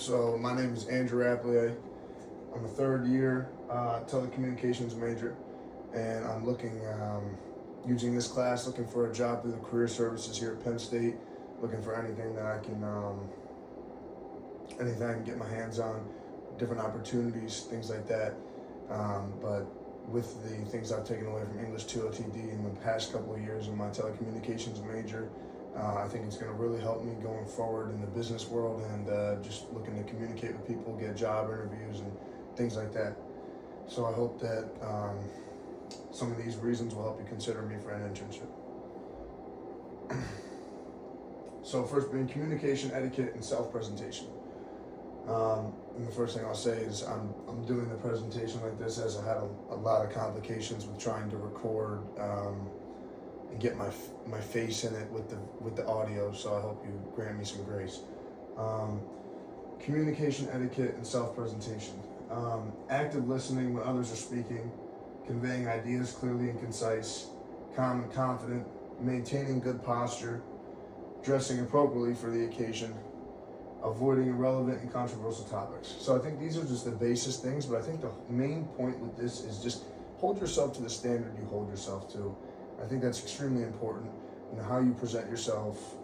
So my name is Andrew Rapplier. I'm a third year telecommunications major, and I'm looking, using this class, looking for a job through the career services here at Penn State, looking for anything that I can, get my hands on, different opportunities, things like that. But with the things I've taken away from English 2 OTD in the past couple of years in my telecommunications major, I think it's going to really help me going forward in the business world and just looking to communicate with people, get job interviews and things like that. So I hope that some of these reasons will help you consider me for an internship. So first being communication, etiquette, and self-presentation. And the first thing I'll say is I'm doing the presentation like this as I had a lot of complications with trying to record and get my face in it with the audio, so I hope you grant me some grace. Communication, etiquette, and self-presentation. Active listening when others are speaking, conveying ideas clearly and concise, calm and confident, maintaining good posture, dressing appropriately for the occasion, avoiding irrelevant and controversial topics. So I think these are just the basest things, but I think the main point with this is just hold yourself to the standard you hold yourself to. I think that's extremely important. You know, how you present yourself,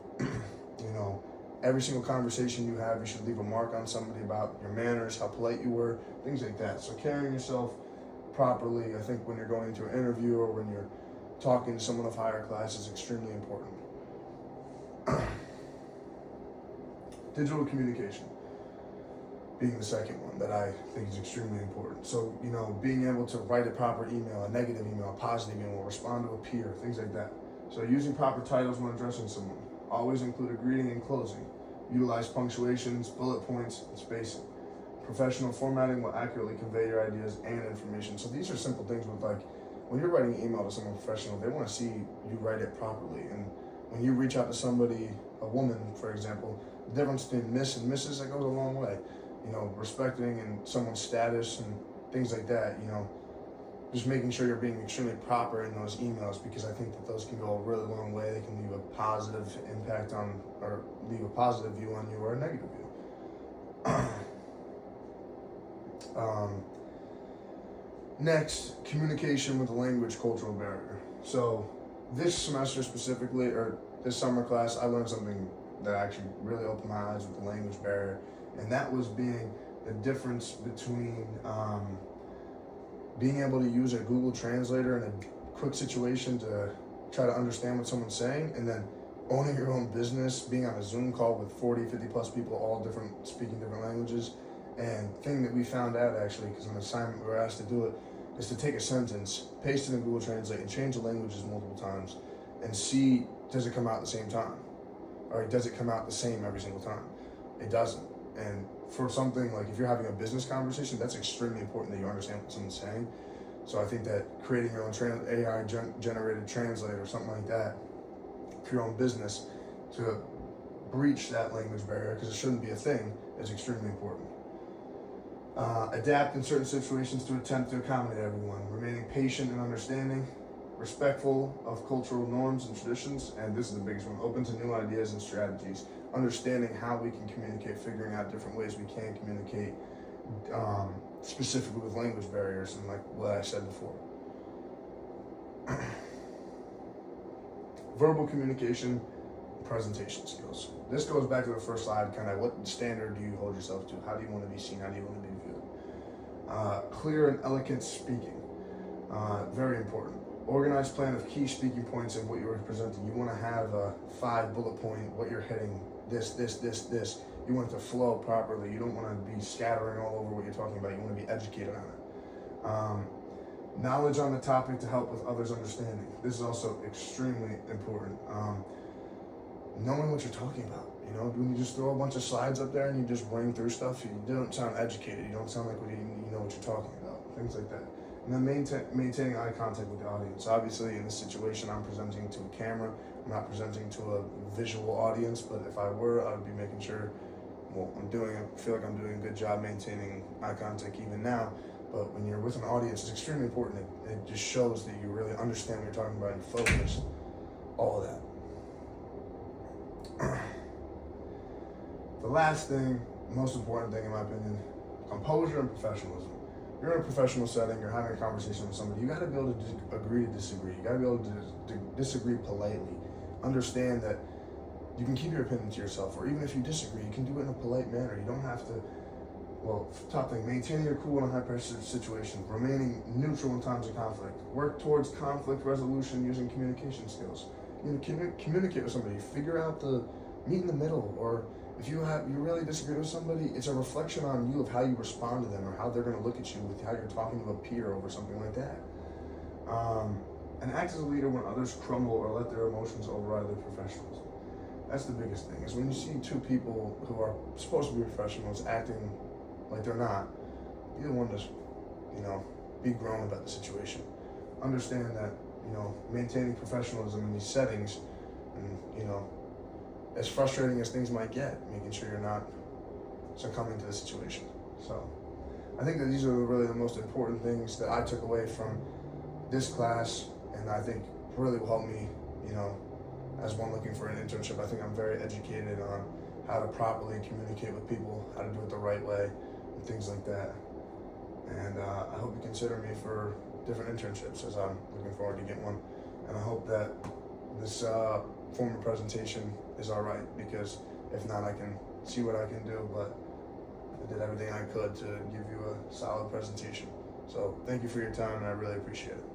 every single conversation you have, you should leave a mark on somebody about your manners, how polite you were, things like that. So carrying yourself properly, I think when you're going into an interview or when you're talking to someone of higher class is extremely important. Digital communication being the second one that I think is extremely important. So, being able to write a proper email, a negative email, a positive email, respond to a peer, things like that. So using proper titles when addressing someone. Always include a greeting and closing. Utilize punctuations, bullet points, and spacing. Professional formatting will accurately convey your ideas and information. So these are simple things with when you're writing an email to someone professional, they want to see you write it properly. And when you reach out to somebody, a woman, for example, the difference between Miss and Mrs. that goes a long way. Respecting and someone's status and things like that, just making sure you're being extremely proper in those emails, because I think that those can go a really long way. They can leave a positive impact on, or leave a positive view on you or a negative view. Next, communication with the language cultural barrier. So this semester specifically, or this summer class, I learned something that actually really opened my eyes with the language barrier. And that was being the difference between being able to use a Google Translator in a quick situation to try to understand what someone's saying, and then owning your own business, being on a Zoom call with 40, 50 plus people, all different, speaking different languages. And the thing that we found out actually, because an assignment we were asked to do it, is to take a sentence, paste it in Google Translate, and change the languages multiple times, and see, does it come out at the same time? Or does it come out the same every single time? It doesn't. And for something like if you're having a business conversation, that's extremely important that you understand what someone's saying. So I think that creating your own AI generated translate or something like that for your own business to breach that language barrier, because it shouldn't be a thing, is extremely important. Adapt in certain situations to attempt to accommodate everyone, remaining patient and understanding, respectful of cultural norms and traditions, and this is the biggest one, open to new ideas and strategies, understanding how we can communicate, figuring out different ways we can communicate, specifically with language barriers and like what I said before. Verbal communication, presentation skills. This goes back to the first slide, kind of what standard do you hold yourself to? How do you want to be seen? How do you want to be viewed? Clear and elegant speaking, very important. Organized plan of key speaking points and what you're presenting. You want to have a 5 bullet point, what you're hitting, this. You want it to flow properly. You don't want to be scattering all over what you're talking about. You want to be educated on it. Knowledge on the topic to help with others' understanding. This is also extremely important. Knowing what you're talking about. When you just throw a bunch of slides up there and you just bring through stuff, you don't sound educated. You don't sound like you know what you're talking about. Things like that. And then maintaining eye contact with the audience. Obviously, in this situation, I'm presenting to a camera. I'm not presenting to a visual audience, but if I were, I would be making sure, I feel like I'm doing a good job maintaining eye contact even now. But when you're with an audience, it's extremely important. It just shows that you really understand what you're talking about, you focus, all of that. The last thing most important thing in my opinion, composure and professionalism. You're in a professional setting, you're having a conversation with somebody, you gotta be able to agree to disagree. You gotta be able to disagree politely. Understand that you can keep your opinion to yourself, or even if you disagree, you can do it in a polite manner. You don't have to, well, top thing, maintaining your cool in a high pressure situation, remaining neutral in times of conflict, work towards conflict resolution using communication skills. You know, communicate with somebody, figure out meet in the middle, or if you really disagree with somebody, it's a reflection on you of how you respond to them or how they're going to look at you with how you're talking to a peer over something like that. And act as a leader when others crumble or let their emotions override their professionalism. That's the biggest thing, is when you see two people who are supposed to be professionals acting like they're not, be the one to, be grown about the situation. Understand that, maintaining professionalism in these settings, and, as frustrating as things might get, making sure you're not succumbing to the situation. So I think that these are really the most important things that I took away from this class, and I think really will help me, as one looking for an internship. I think I'm very educated on how to properly communicate with people, how to do it the right way, and things like that. And I hope you consider me for different internships, as I'm looking forward to getting one. And I hope that this form of presentation is all right, because if not, I can see what I can do, but I did everything I could to give you a solid presentation. So thank you for your time, and I really appreciate it.